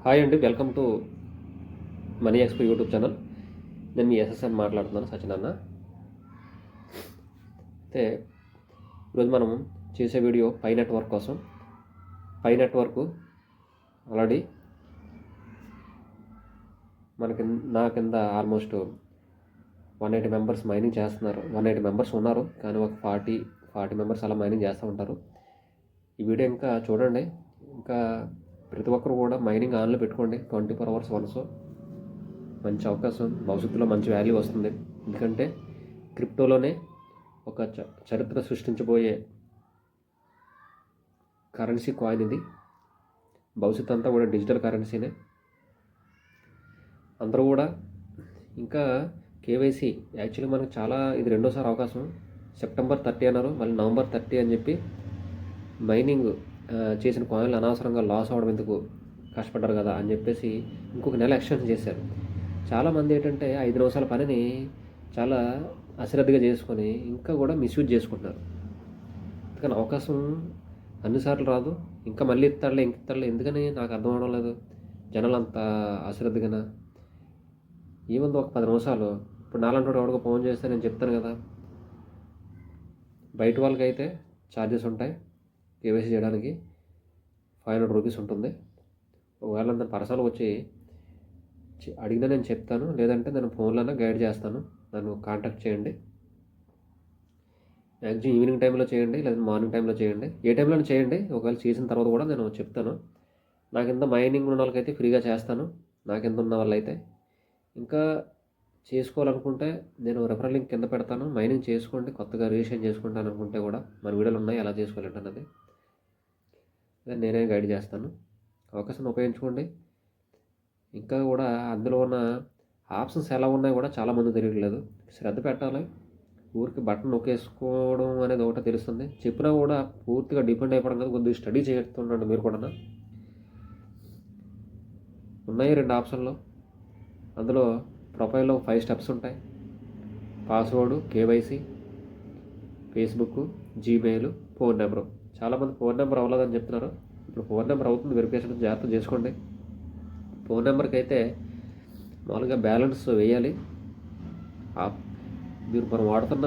Hi అండి, welcome to money expo YouTube channel. నేను మీ SSN మాట్లాడుతున్నాను, సచిన్. అయితే ఈరోజు మనం చేసే వీడియో పై నెట్వర్క్ కోసం. పై నెట్వర్క్ ఆల్రెడీ నా కింద ఆల్మోస్ట్ 180 మెంబర్స్ మైనింగ్ చేస్తున్నారు. 180 మెంబర్స్ ఉన్నారు, కానీ ఒక 40 మెంబర్స్ అలా మైనింగ్ చేస్తూ ఉంటారు. ఈ వీడియో ఇంకా చూడండి. ఇంకా ప్రతి ఒక్కరు కూడా మైనింగ్ ఆన్లో పెట్టుకోండి. 24 hours వన్స్. మంచి అవకాశం, భవిష్యత్తులో మంచి వాల్యూ వస్తుంది. ఎందుకంటే క్రిప్టోలోనే ఒక చరిత్ర సృష్టించబోయే కరెన్సీ కాయిన్ ఇది. భవిష్యత్తు అంతా కూడా డిజిటల్ కరెన్సీనే. అందరూ కూడా ఇంకా కేవైసీ యాక్చువల్లీ మనకు ఇది రెండోసారి అవకాశం. సెప్టెంబర్ 30 అన్నారు, మళ్ళీ నవంబర్ 30 అని చెప్పి మైనింగ్ చేసిన కాయిన్లు అనవసరంగా లాస్ అవ్వడం ఎందుకు, కష్టపడ్డారు కదా అని చెప్పేసి ఇంకొక నెల ఎక్స్టెన్షన్ చేశారు. చాలామంది ఏంటంటే 5 నిమిషాల పనిని చాలా అశ్రద్ధగా చేసుకొని ఇంకా కూడా మిస్యూజ్ చేసుకుంటున్నారు. కానీ అవకాశం అన్నిసార్లు రాదు. ఇంకా మళ్ళీ ఇస్తాడులే ఎందుకని నాకు అర్థం అవడం లేదు. జనాలు అంత అశ్రద్ధగా ఏముందో ఒక 10 నిమిషాలు. ఇప్పుడు నాలంటి ఎవరికో ఫోన్ చేస్తే నేను చెప్తాను కదా, బయట వాళ్ళకి అయితే ఛార్జెస్ ఉంటాయి. కేవైసీ చేయడానికి 500 రూపీస్ ఉంటుంది. ఒకవేళ నన్ను పర్సనల్ వచ్చి అడిగినా నేను చెప్తాను, లేదంటే నేను ఫోన్లోనే గైడ్ చేస్తాను. నన్ను కాంటాక్ట్ చేయండి. మ్యాక్సిమం ఈవినింగ్ టైంలో చేయండి, లేదా మార్నింగ్ టైంలో చేయండి. ఏ టైంలో చేయండి. ఒకవేళ చేసిన తర్వాత కూడా నేను చెప్తాను. నాకు ఎంత మైనింగ్ ఉన్న వాళ్ళకైతే ఫ్రీగా చేస్తాను. నాకు ఎంత ఉన్న వాళ్ళైతే ఇంకా చేసుకోవాలనుకుంటే నేను రెఫరల్ లింక్ కింద పెడతాను. మైనింగ్ చేసుకోండి. కొత్తగా రిజిస్ట్రేషన్ చేసుకుంటాను అనుకుంటే కూడా మన వీడియోలు ఉన్నాయి, ఎలా చేసుకోవాలంటే అన్నది నేనే గైడ్ చేస్తాను. అవకాశాన్ని ఉపయోగించుకోండి. ఇంకా కూడా అందులో ఉన్న ఆప్షన్స్ ఎలా ఉన్నాయి కూడా చాలామంది తెలియట్లేదు. శ్రద్ధ పెట్టాలి. ఊరికి బటన్ నొక్కేసుకోవడం అనేది ఒకటే తెలుస్తుంది. చెప్పినా కూడా పూర్తిగా డిపెండ్ అయిపోవడం కదా, కొద్దిగా స్టడీ చేస్తుండండి మీరు కూడా. ఉన్నాయి 2 ఆప్షన్లు. అందులో ప్రొఫైల్లో 5 స్టెప్స్ ఉంటాయి. Password, KYC, Facebook, Gmail, phone number. చాలామంది ఫోన్ నెంబర్ అవ్వలేదని చెప్తున్నారు. ఇప్పుడు ఫోన్ నెంబర్ అవుతుంది. వెరిఫికేషన్ జాగ్రత్త చేసుకోండి. ఫోన్ నెంబర్కి అయితే మామూలుగా బ్యాలెన్స్ వేయాలి. మీరు మనం వాడుతున్న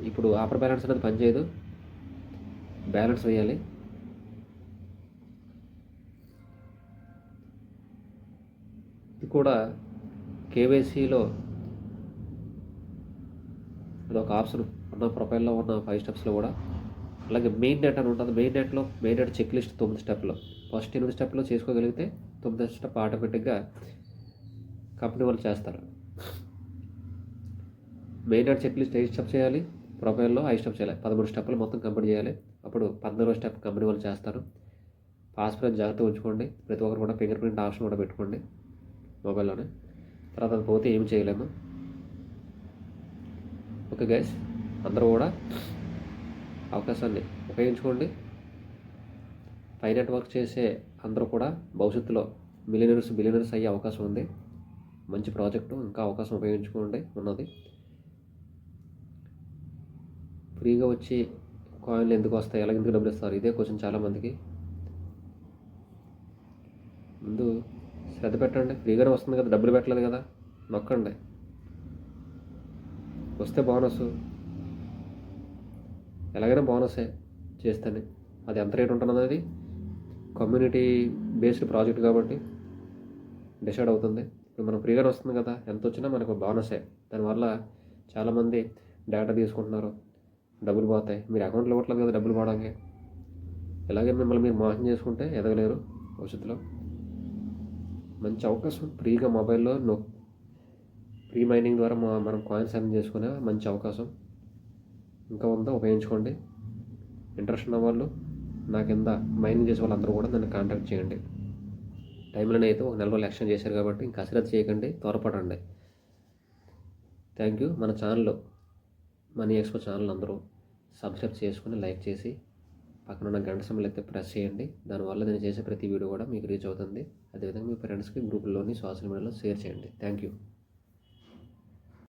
ఇప్పుడు ఆఫర్ బ్యాలెన్స్ అనేది పనిచేయదు. బ్యాలెన్స్ వేయాలి. ఇది కూడా కేవైసీలో అదొక ఆప్షన్ ఉన్న ప్రొఫైల్లో ఉన్న 5 స్టెప్స్లో కూడా. అలాగే మెయిన్ నెట్ అని ఉంటుంది. మెయిన్ నెట్ చెక్ లిస్ట్ 9 స్టెప్లో. ఫస్ట్ 8 స్టెప్లో చేసుకోగలిగితే 9వ స్టెప్ ఆటోమేటిక్గా కంపెనీ వాళ్ళు చేస్తారు. Main net checklist 8 steps చేయాలి. ప్రొఫైల్లో 5 స్టెప్స్ చేయాలి. 13 స్టెప్లు మొత్తం కంప్లీట్ చేయాలి. అప్పుడు 14వ స్టెప్ కంపెనీ వాళ్ళు చేస్తారు. పాస్వర్డ్ జాగ్రత్తగా ఉంచుకోండి. ప్రతి ఒక్కరు కూడా ఫింగర్ ప్రింట్ ఆప్షన్ కూడా పెట్టుకోండి మొబైల్లోనే. తర్వాత అది పోతే ఏమి చేయలేము. ఓకే గైస్, అందరూ కూడా అవకాశాన్ని ఉపయోగించుకోండి. పై నెట్వర్క్ చేసే అందరూ కూడా భవిష్యత్తులో బిలియనర్స్ అయ్యే అవకాశం ఉంది. మంచి ప్రాజెక్టు, ఇంకా అవకాశం ఉపయోగించుకోండి. ఉన్నది ఫ్రీగా వచ్చి కాయిన్లు ఎందుకు వస్తాయి, ఎందుకు డబ్బులు ఇస్తారు, ఇదే క్వశ్చన్ చాలామందికి. ముందు శ్రద్ధ పెట్టండి. ఫ్రీగానే వస్తుంది కదా, డబ్బులు పెట్టలేదు కదా, నొక్కండి. వస్తే బోనస్, ఎలాగైనా బోనసే చేస్తేనే. అది ఎంత రేట్ ఉంటుంది అనేది కమ్యూనిటీ బేస్డ్ ప్రాజెక్ట్ కాబట్టి డిసైడ్ అవుతుంది. ఇప్పుడు మనం ఫ్రీగానే వస్తుంది కదా, ఎంత వచ్చినా మనకు బోనసే. దానివల్ల చాలామంది డేటా తీసుకుంటున్నారు, డబ్బులు పోతాయి. మీరు అకౌంట్లో ఇవ్వట్లేదు కదా డబ్బులు పోవడానికి. ఇలాగే మిమ్మల్ని మీరు మోసం చేసుకుంటే ఎదగలేరు భవిష్యత్తులో. మంచి అవకాశం. ఫ్రీగా మొబైల్లో ఫ్రీ మైనింగ్ ద్వారా మనం కాయిన్స్ ఎర్న్ చేసుకునే మంచి అవకాశం ఇంకా ఉందా, ఉపయోగించుకోండి. ఇంట్రెస్ట్ ఉన్న వాళ్ళు నా కింద మైనింగ్ చేసే వాళ్ళందరూ కూడా నన్ను కాంటాక్ట్ చేయండి. టైంలోనే అయితే ఒక నెల రోజులు ఎక్స్టెండ్ చేశారు కాబట్టి ఇంకా అశ్రద్ధ చేయకండి, త్వరపడండి. Thank you. మన ఛానల్లో మనీ ఎక్స్పో ఛానల్ అందరూ సబ్స్క్రైబ్ చేసుకుని లైక్ చేసి పక్కన ఉన్న గంట సింబల్ అయితే ప్రెస్ చేయండి. దానివల్ల నేను చేసే ప్రతి వీడియో కూడా మీకు రీచ్ అవుతుంది. అదేవిధంగా మీ ఫ్రెండ్స్కి గ్రూపుల్లోని సోషల్ మీడియాలో షేర్ చేయండి. Thank you.